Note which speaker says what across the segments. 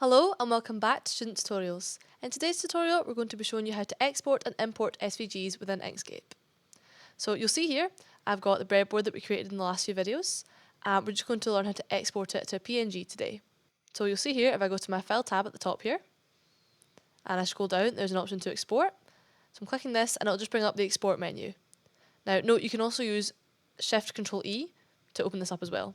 Speaker 1: Hello and welcome back to Student Tutorials. In today's tutorial we're going to be showing you how to export and import SVGs within Inkscape. So you'll see here I've got the breadboard that we created in the last few videos and we're just going to learn how to export it to a PNG today. So you'll see here if I go to my File tab at the top here and I scroll down, there's an option to export. So I'm clicking this and it'll just bring up the export menu. Now note you can also use Shift Control E to open this up as well.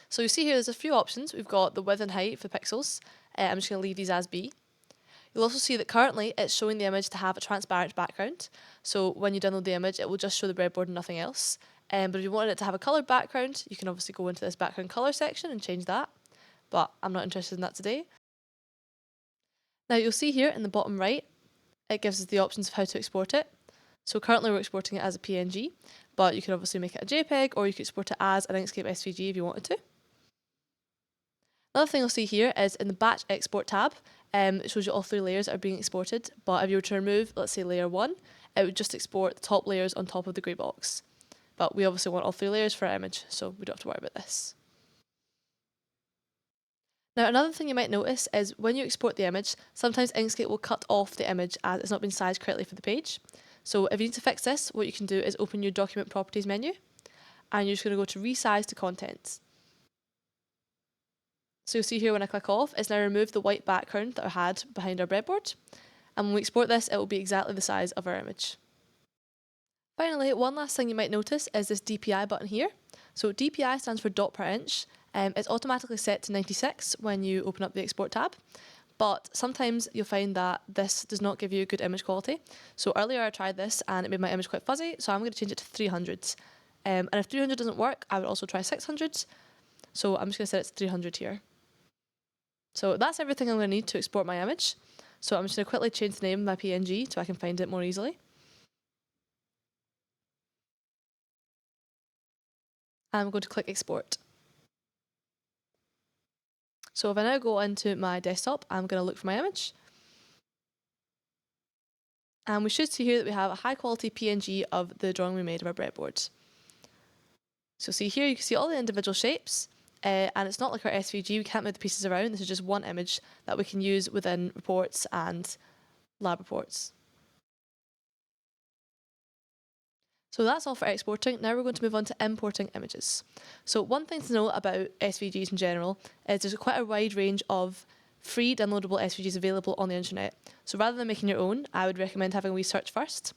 Speaker 1: So you see here there's a few options. We've got the width and height for the pixels. I'm just going to leave these as be. You'll also see that currently it's showing the image to have a transparent background. So when you download the image it will just show the breadboard and nothing else. But if you wanted it to have a coloured background you can obviously go into this background colour section and change that. But I'm not interested in that today. Now you'll see here in the bottom right it gives us the options of how to export it. So currently we're exporting it as a PNG, but you can obviously make it a JPEG or you could export it as an Inkscape SVG if you wanted to. Another thing you'll see here is in the Batch Export tab, it shows you all three layers that are being exported, but if you were to remove, let's say layer 1, it would just export the top layers on top of the grey box. But we obviously want all three layers for our image, so we don't have to worry about this. Now another thing you might notice is when you export the image, sometimes Inkscape will cut off the image as it's not been sized correctly for the page. So if you need to fix this, what you can do is open your Document Properties menu, and you're just going to go to Resize to Contents. So you'll see here when I click off, it's now removed the white background that I had behind our breadboard. And when we export this, it will be exactly the size of our image. Finally, one last thing you might notice is this DPI button here. So DPI stands for dot per inch. It's automatically set to 96 when you open up the export tab. But sometimes you'll find that this does not give you good image quality. So earlier I tried this and it made my image quite fuzzy, so I'm going to change it to 300. And if 300 doesn't work, I would also try 600. So I'm just going to set it to 300 here. So that's everything I'm going to need to export my image. So I'm just going to quickly change the name of my PNG so I can find it more easily. And I'm going to click export. So if I now go into my desktop, I'm going to look for my image. And we should see here that we have a high quality PNG of the drawing we made of our breadboard. So see here, you can see all the individual shapes. And it's not like our SVG, we can't move the pieces around, this is just one image that we can use within reports and lab reports. So that's all for exporting. Now we're going to move on to importing images. So one thing to note about SVGs in general is there's quite a wide range of free downloadable SVGs available on the internet. So rather than making your own, I would recommend having a wee search first.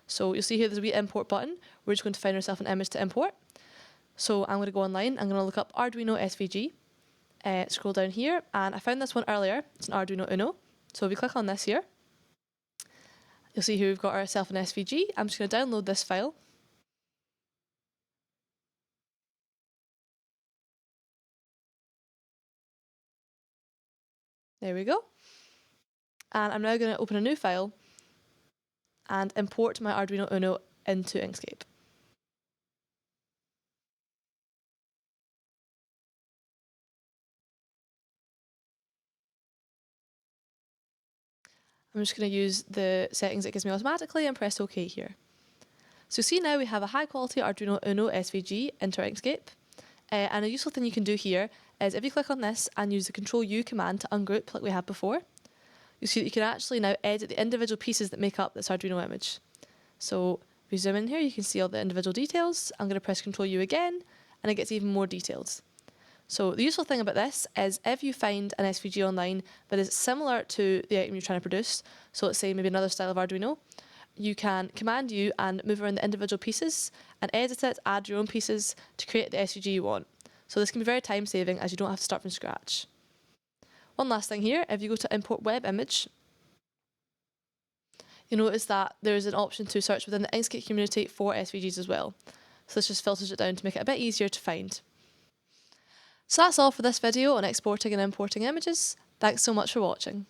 Speaker 1: So you'll see here there's a wee import button. We're just going to find ourselves an image to import. So I'm going to go online, I'm going to look up Arduino SVG, scroll down here, and I found this one earlier, it's an Arduino Uno. So if we click on this here, you'll see here we've got ourselves an SVG. I'm just going to download this file. There we go. And I'm now going to open a new file and import my Arduino Uno into Inkscape. I'm just going to use the settings it gives me automatically and press OK here. So see now we have a high quality Arduino Uno SVG into Inkscape. And a useful thing you can do here is if you click on this and use the Control U command to ungroup like we had before, you'll see that you can actually now edit the individual pieces that make up this Arduino image. So if you zoom in here, you can see all the individual details. I'm going to press Control U again, and it gets even more detailed. So the useful thing about this is if you find an SVG online that is similar to the item you're trying to produce, so let's say maybe another style of Arduino, you can Command U and move around the individual pieces and edit it, add your own pieces to create the SVG you want. So this can be very time saving as you don't have to start from scratch. One last thing here, if you go to import web image, you'll notice that there's an option to search within the Inkscape community for SVGs as well. So this just filters it down to make it a bit easier to find. So that's all for this video on exporting and importing images. Thanks so much for watching.